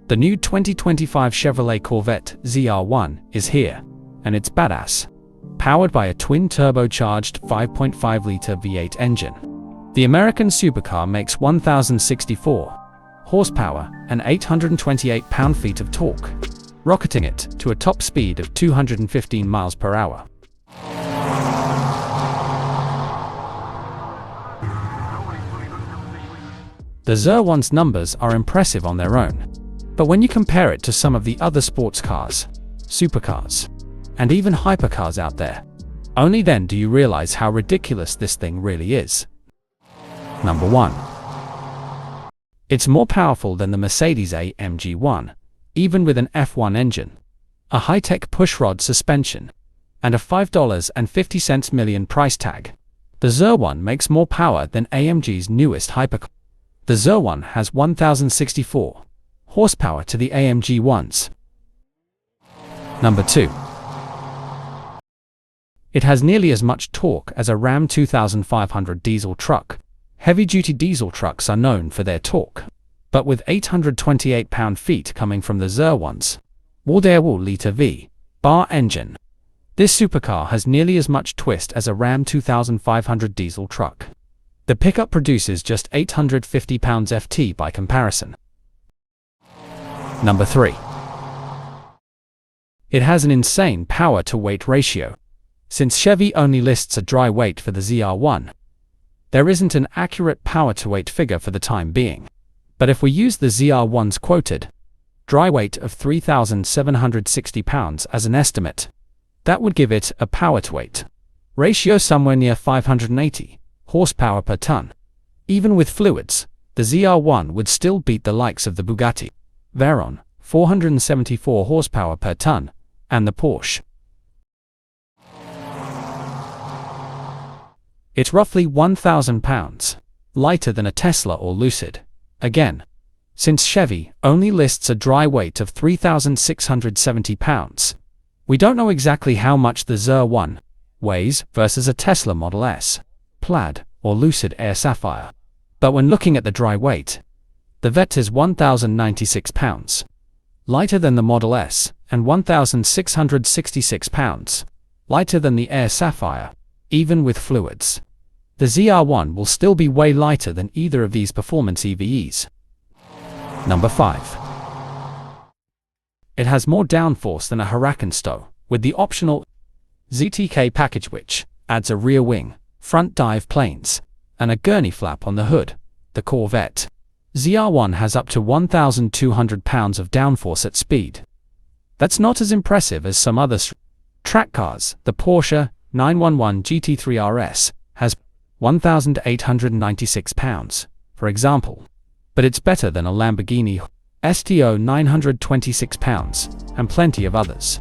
The new 2025 Chevrolet Corvette ZR1 is here, and it's badass. Powered by a twin-turbocharged 5.5-liter V8 engine. The American supercar makes 1,064 horsepower and 828 pound-feet of torque, rocketing it to a top speed of 215 miles per hour. The ZR1's numbers are impressive on their own, but when you compare it to some of the other sports cars, supercars, and even hypercars out there, only then do you realize how ridiculous this thing really is. Number 1. It's more powerful than the Mercedes-AMG 1, even with an F1 engine, a high-tech pushrod suspension, and a $5.50 million price tag. The ZR1 makes more power than AMG's newest hypercar. The ZR1 has 1,064 horsepower to the AMG 1's. Number 2. It has nearly as much torque as a Ram 2500 diesel truck. Heavy-duty diesel trucks are known for their torque, but with 828 pound-feet coming from the ZR1's 1.2-liter V8 engine, this supercar has nearly as much twist as a Ram 2500 diesel truck. The pickup produces just 850 pounds-ft by comparison. Number 3. It has an insane power-to-weight ratio. Since Chevy only lists a dry weight for the ZR1, there isn't an accurate power-to-weight figure for the time being. But if we use the ZR1's quoted dry weight of 3,760 pounds as an estimate, that would give it a power-to-weight ratio somewhere near 580 horsepower per ton. Even with fluids, the ZR1 would still beat the likes of the Bugatti Veyron, 474 horsepower per ton, and the Porsche. It's roughly 1,000 pounds lighter than a Tesla or Lucid. Again, since Chevy only lists a dry weight of 3,670 pounds, we don't know exactly how much the ZR1 weighs versus a Tesla Model S, Plaid, or Lucid Air Sapphire. But when looking at the dry weight, the Vette is 1,096 pounds lighter than the Model S and 1,666 pounds lighter than the Air Sapphire, even with fluids. The ZR1 will still be way lighter than either of these performance EVs. Number 5. It has more downforce than a Huracan Stow, with the optional ZTK package, which adds a rear wing, front dive planes, and a gurney flap on the hood. The Corvette ZR1 has up to 1,200 pounds of downforce at speed. That's not as impressive as some other track cars. The Porsche 911 GT3 RS has 1,896 pounds, for example, but it's better than a Lamborghini STO 926 pounds, and plenty of others.